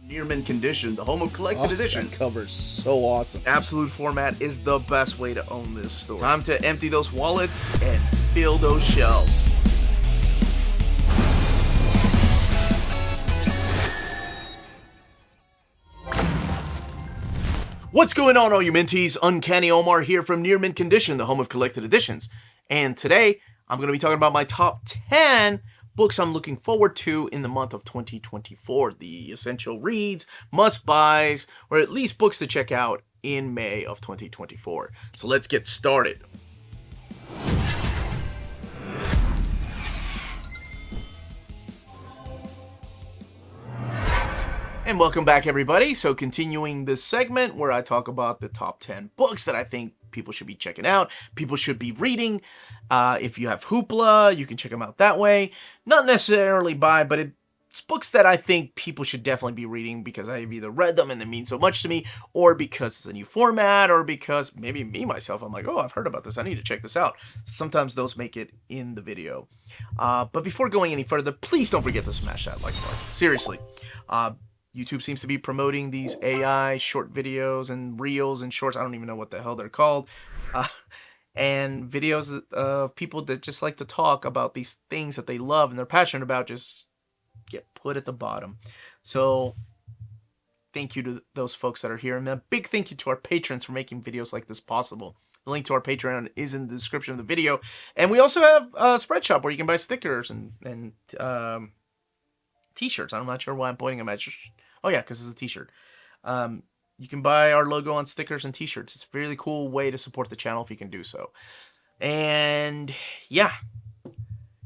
Near mint condition, the home of collected editions. That cover's so awesome. Absolute format is the best way to own this store. Time to empty those wallets and fill those shelves. What's going on, all you minties? Uncanny Omar here from Near Mint Condition, the home of collected editions. And today, I'm going to be talking about my top 10 books I'm looking forward to in the month of 2024. The essential reads, must-buys, or at least books to check out in May of 2024. So let's get started. And welcome back, everybody. So continuing this segment where I talk about the top 10 books that I think people should be checking out, people should be reading. If you have Hoopla, you can check them out that way. Not necessarily buy, but it's books that I think people should definitely be reading because I've either read them and they mean so much to me, or because it's a new format, or because maybe me, myself, I'm like, oh, I've heard about this. I need to check this out. Sometimes those make it in the video. But before going any further, please don't forget to smash that like button. Seriously. YouTube seems to be promoting these AI short videos and reels and shorts. I don't even know what the hell they're called. And videos of people that just like to talk about these things that they love and they're passionate about just get put at the bottom. So thank you to those folks that are here. And a big thank you to our patrons for making videos like this possible. The link to our Patreon is in the description of the video. And we also have a spread shop where you can buy stickers and t-shirts. I'm not sure why I'm pointing them at you. Oh yeah, because it's a t-shirt. You can buy our logo on stickers and t-shirts. It's a really cool way to support the channel if you can do so. And yeah,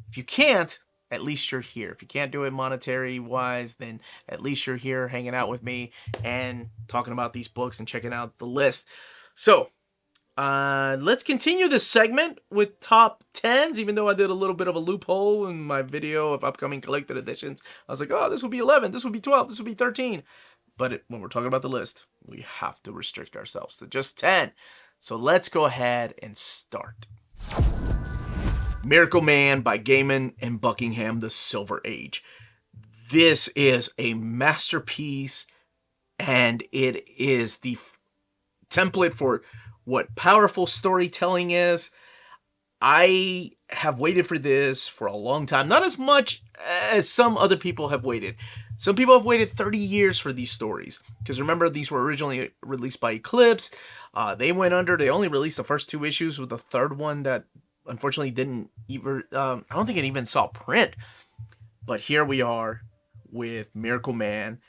if you can't, at least you're here. If you can't do it monetary-wise, then at least you're here hanging out with me and talking about these books and checking out the list. So, let's continue this segment with top 10s, even though I did a little bit of a loophole in my video of upcoming collected editions. I was like, oh, this will be 11, this will be 12, this will be 13. But when we're talking about the list, we have to restrict ourselves to just 10. So let's go ahead and start. Miracle Man by Gaiman and Buckingham, The Silver Age. This is a masterpiece, and it is the template for what powerful storytelling is. I have waited for this for a long time. Not as much as some other people have waited. Some people have waited 30 years for these stories. Because remember, these were originally released by Eclipse. They went under. They only released the first 2 issues, with the third one that unfortunately didn't even... I don't think it even saw print. But here we are with Miracle Man,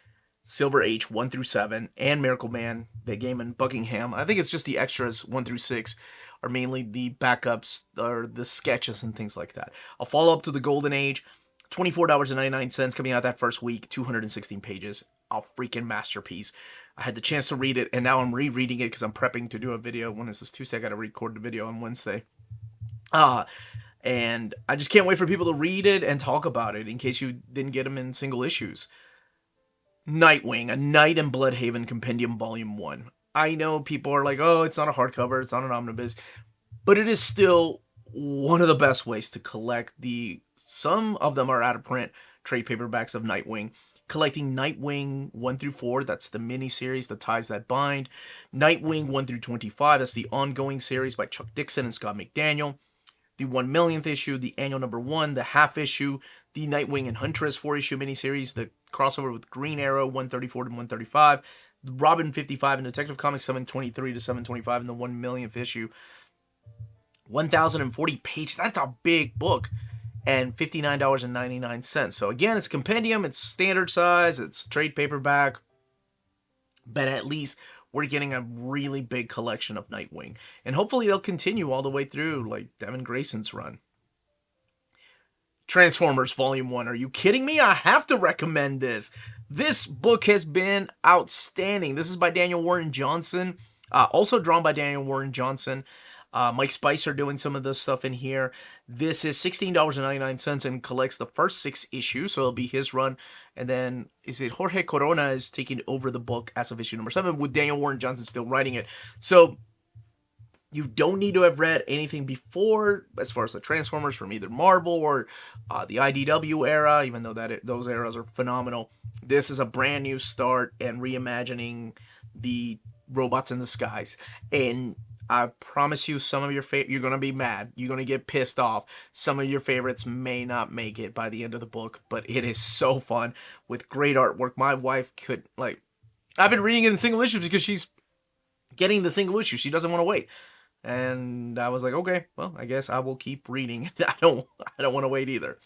Silver Age 1 through 7, and Miracle Man, the game in Buckingham. I think it's just the extras 1 through 6 are mainly the backups or the sketches and things like that. A follow-up to the Golden Age, $24.99 coming out that first week, 216 pages. A freaking masterpiece. I had the chance to read it, and now I'm rereading it because I'm prepping to do a video. When is this? Tuesday? I got to record the video on Wednesday. And I just can't wait for people to read it and talk about it in case you didn't get them in single issues. Nightwing, A Night in Bloodhaven Compendium Volume 1. I know people are like, oh, it's not a hardcover, it's not an omnibus, but it is still one of the best ways to collect some of them are out of print, trade paperbacks of Nightwing. Collecting Nightwing 1 through 4, that's the mini-series, The Ties That Bind. Nightwing 1 through 25, that's the ongoing series by Chuck Dixon and Scott McDaniel. The 1 millionth issue, the annual number 1, the half issue, the Nightwing and Huntress 4-issue miniseries, the crossover with Green Arrow 134 to 135, Robin 55 and Detective Comics 723 to 725 in the 1 millionth issue. 1,040 pages, that's a big book, and $59.99. So again, it's a compendium, it's standard size, it's trade paperback, but at least we're getting a really big collection of Nightwing. And hopefully they'll continue all the way through, like Devin Grayson's run. Transformers Volume 1. Are you kidding me? I have to recommend this. This book has been outstanding. This is by Daniel Warren Johnson. Also drawn by Daniel Warren Johnson. Mike Spicer doing some of this stuff in here. This is $16.99 and collects the first 6 issues, so it'll be his run. And then, is it Jorge Corona is taking over the book as of issue number 7, with Daniel Warren Johnson still writing it. So, You don't need to have read anything before, as far as the Transformers from either Marvel or the IDW era, even though those eras are phenomenal. This is a brand new start and reimagining the robots in the skies. And I promise you, some of your you're gonna be mad. You're gonna get pissed off. Some of your favorites may not make it by the end of the book, but it is so fun with great artwork. My wife could I've been reading it in single issues because she's getting the single issue. She doesn't want to wait. And I was like, okay, well, I guess I will keep reading. I don't want to wait either.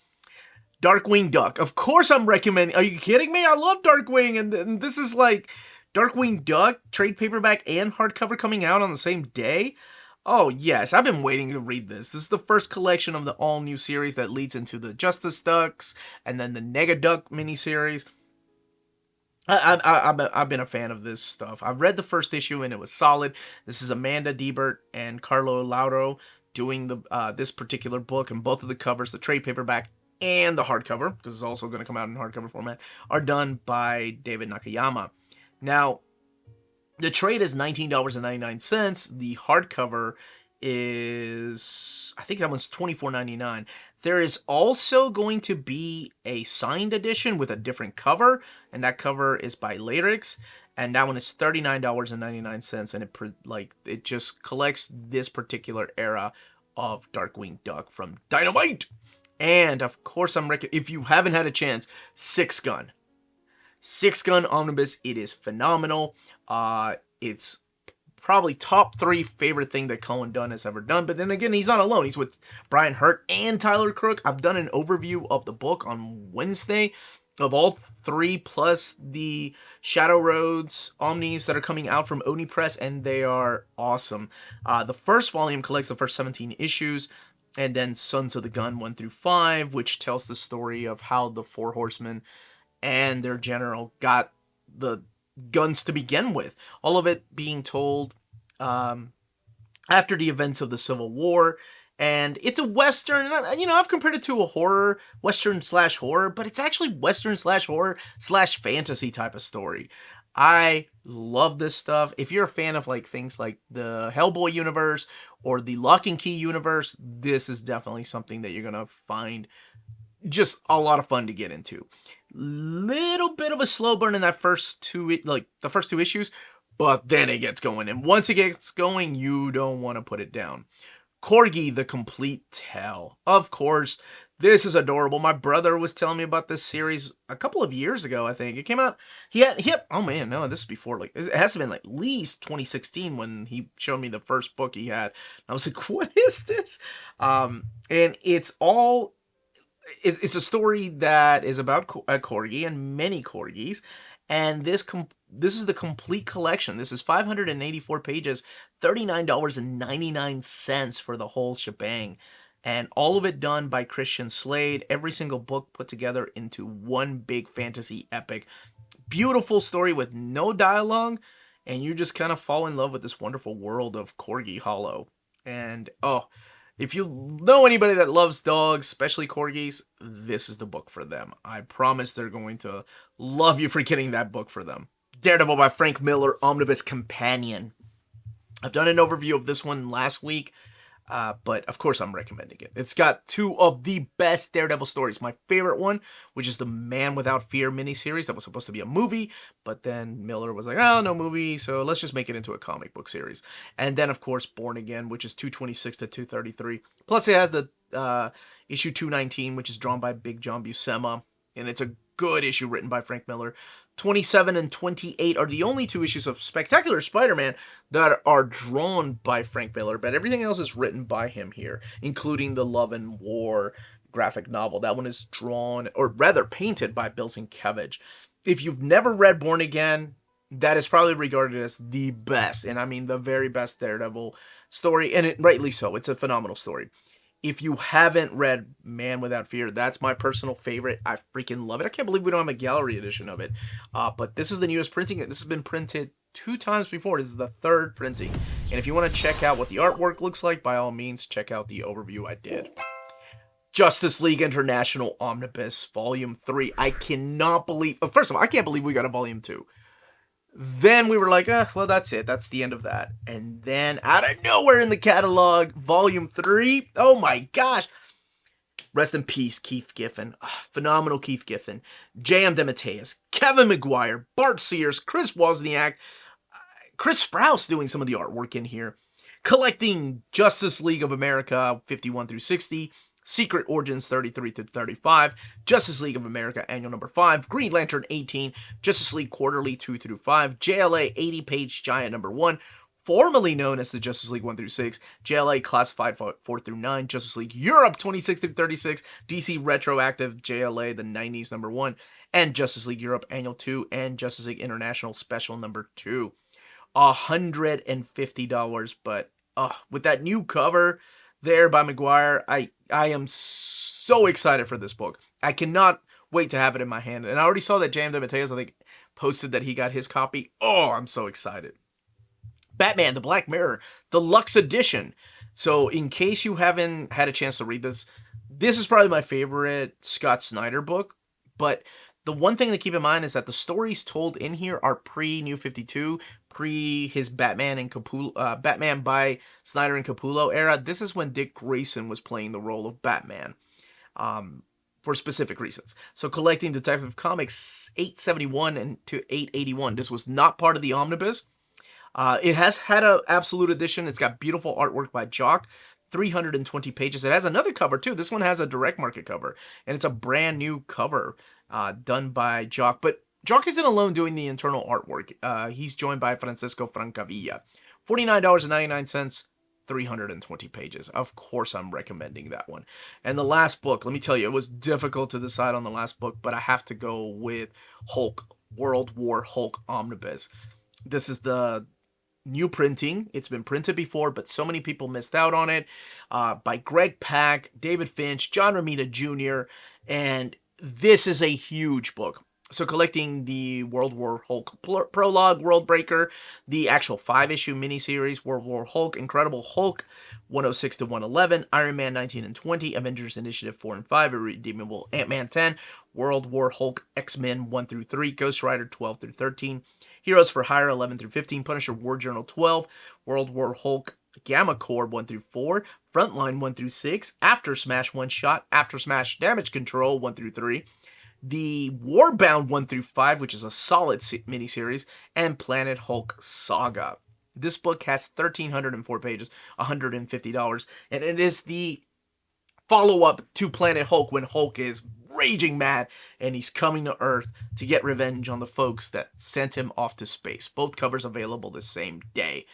Darkwing Duck. Of course I'm recommending. Are you kidding me? I love Darkwing, and this is like Darkwing Duck, trade paperback and hardcover coming out on the same day. Oh, yes, I've been waiting to read this. This is the first collection of the all-new series that leads into the Justice Ducks and then the Nega Duck miniseries. I've been a fan of this stuff. I've read the first issue and it was solid. This is Amanda Debert and Carlo Lauro doing this particular book, and both of the covers, the trade paperback and the hardcover, because it's also going to come out in hardcover format, are done by David Nakayama. Now, the trade is $19.99. The hardcover is, I think that one's $24.99. There is also going to be a signed edition with a different cover, and that cover is by Latrix, and that one is $39.99, and it just collects this particular era of Darkwing Duck from Dynamite. And of course, if you haven't had a chance, Six Gun Omnibus. It is phenomenal. It's probably top 3 favorite thing that Cullen Dunn has ever done. But then again, he's not alone. He's with Brian Hurt and Tyler Crook. I've done an overview of the book on Wednesday of all 3, plus the Shadow Roads Omnis that are coming out from Oni Press, and they are awesome. The first volume collects the first 17 issues, and then Sons of the Gun 1 through 5, which tells the story of how the Four Horsemen and their general got the guns to begin with. All of it being told after the events of the Civil War. And it's a Western, I've compared it to a horror, Western/horror, but it's actually Western/horror/fantasy type of story. I love this stuff. If you're a fan of things like the Hellboy universe or the Lock and Key universe, this is definitely something that you're going to find just a lot of fun to get into. Little bit of a slow burn in that first 2 issues, but then it gets going. And once it gets going, you don't want to put it down. Corgi, the Complete Tale. Of course, this is adorable. My brother was telling me about this series a couple of years ago, I think. It came out, oh man, no, this is before, it has to have been at least 2016 when he showed me the first book he had. And I was like, what is this? And it's a story that is about a Corgi and many Corgis, and this is the complete collection. This is 584 pages, $39.99 for the whole shebang, and all of it done by Christian Slade. Every single book put together into one big fantasy epic. Beautiful story with no dialogue, and you just kind of fall in love with this wonderful world of Corgi Hollow. And if you know anybody that loves dogs, especially Corgis, this is the book for them. I promise they're going to love you for getting that book for them. Daredevil by Frank Miller, Omnibus Companion. I've done an overview of this one last week, but of course I'm recommending it. It's got 2 of the best Daredevil stories. My favorite one, which is the Man Without Fear miniseries that was supposed to be a movie, but then Miller was like, oh, no movie, so let's just make it into a comic book series. And then, of course, Born Again, which is 226 to 233. Plus, it has the issue 219, which is drawn by Big John Buscema, and it's a good issue written by Frank Miller. 27 and 28 are the only 2 issues of Spectacular Spider-Man that are drawn by Frank Miller, but everything else is written by him here, including the Love and War graphic novel. That one is drawn, or rather painted, by Bill Sienkiewicz. If you've never read Born Again, that is probably regarded as the best, and I mean the very best Daredevil story, and rightly so. It's a phenomenal story. If you haven't read Man Without Fear, that's my personal favorite. I freaking love it. I can't believe we don't have a gallery edition of it. But this is the newest printing. This has been printed 2 times before. This is the 3rd printing. And if you want to check out what the artwork looks like, by all means, check out the overview I did. Justice League International Omnibus, Volume 3. I cannot believe... First of all, I can't believe we got a Volume 2. Then we were like, well, that's it. That's the end of that. And then out of nowhere in the catalog, Volume 3. Oh my gosh. Rest in peace, Keith Giffen. Phenomenal Keith Giffen. J.M. DeMatteis, Kevin Maguire, Bart Sears, Chris Wozniak, Chris Sprouse doing some of the artwork in here. Collecting Justice League of America 51 through 60, Secret Origins 33 through 35, Justice League of America Annual Number 5, Green Lantern 18, Justice League Quarterly 2 through 5, JLA 80-page Giant Number 1, formerly known as the Justice League 1 through 6, JLA Classified 4 through 9, Justice League Europe 26 through 36, DC Retroactive JLA the 90s Number 1, and Justice League Europe Annual 2, and Justice League International Special Number 2. $150, but with that new cover there by Maguire, I am so excited for this book. I cannot wait to have it in my hand. And I already saw that J.M. DeMatteis, I think, posted that he got his copy. Oh, I'm so excited. Batman, The Black Mirror, Deluxe Edition. So in case you haven't had a chance to read this, this is probably my favorite Scott Snyder book. But the one thing to keep in mind is that the stories told in here are pre-New 52, pre his Batman and Capullo, Batman by Snyder and Capullo era. This is when Dick Grayson was playing the role of Batman, for specific reasons. So collecting Detective Comics 871 and to 881. This was not part of the Omnibus. It has had an absolute edition. It's got beautiful artwork by Jock. 320 pages. It has another cover too. This one has a direct market cover, and it's a brand new cover done by Jock. But Jock isn't alone doing the internal artwork. He's joined by Francisco Francavilla. $49.99, 320 pages. Of course, I'm recommending that one. And the last book, let me tell you, it was difficult to decide on the last book, but I have to go with Hulk, World War Hulk Omnibus. This is the new printing. It's been printed before, but so many people missed out on it. By Greg Pak, David Finch, John Romita Jr., and this is a huge book. So collecting the World War Hulk Prologue, World Breaker, the actual 5-issue miniseries, World War Hulk, Incredible Hulk, 106 to 111, Iron Man 19 and 20, Avengers Initiative 4 and 5, Irredeemable Ant-Man 10, World War Hulk, X-Men 1 through 3, Ghost Rider 12 through 13, Heroes for Hire 11 through 15, Punisher War Journal 12, World War Hulk, Gamma Corps 1 through 4, Frontline 1 through 6, After Smash One Shot, After Smash Damage Control 1 through 3, the Warbound 1 through 5, which is a solid miniseries, and Planet Hulk Saga. This book has 1,304 pages, $150, and it is the follow-up to Planet Hulk when Hulk is raging mad and he's coming to Earth to get revenge on the folks that sent him off to space. Both covers available the same day.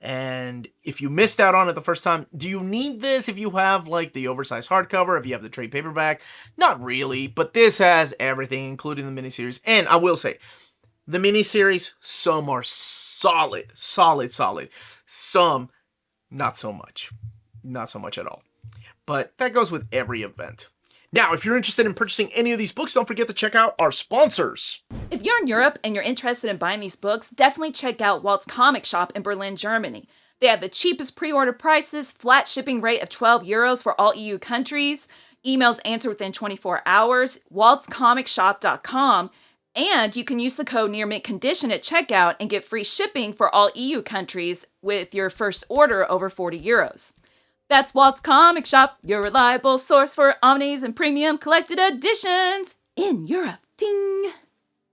And if you missed out on it the first time, do you need this if you have like the oversized hardcover, if you have the trade paperback? Not really, but this has everything, including the miniseries. And I will say, the miniseries, some are solid. Some, not so much. Not so much at all. But that goes with every event. Now, if you're interested in purchasing any of these books, don't forget to check out our sponsors. If you're in Europe and you're interested in buying these books, definitely check out Walt's Comic Shop in Berlin, Germany. They have the cheapest pre-order prices, flat shipping rate of €12 for all EU countries, emails answered within 24 hours, waltscomicshop.com, and you can use the code nearmintcondition at checkout and get free shipping for all EU countries with your first order over €40. That's Walt's Comic Shop, your reliable source for omnis and premium collected editions in Europe. Ding!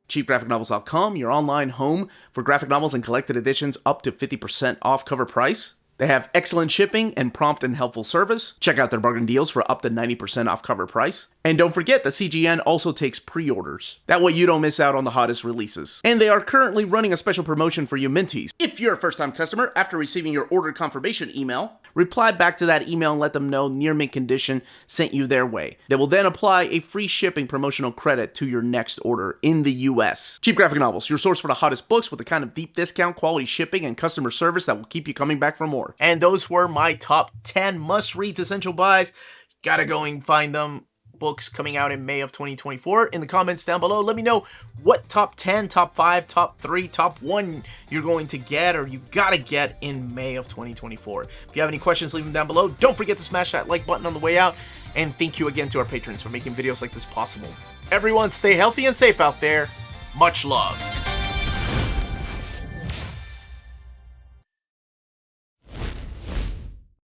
CheapGraphicNovels.com, your online home for graphic novels and collected editions up to 50% off cover price. They have excellent shipping and prompt and helpful service. Check out their bargain deals for up to 90% off cover price. And don't forget that CGN also takes pre-orders. That way you don't miss out on the hottest releases. And they are currently running a special promotion for you Minties. If you're a first-time customer, after receiving your order confirmation email, reply back to that email and let them know Near Mint Condition sent you their way. They will then apply a free shipping promotional credit to your next order in the US. Cheap Graphic Novels, your source for the hottest books with the kind of deep discount, quality shipping, and customer service that will keep you coming back for more. And those were my top 10 must-read essential buys. Gotta go and find them. Books coming out in May of 2024. In the comments down below, let me know what top 10, top 5, top 3, top 1 you're going to get or you gotta get in May of 2024. If you have any questions, leave them down below. Don't forget to smash that like button on the way out. And thank you again to our patrons for making videos like this possible. Everyone, stay healthy and safe out there. Much love.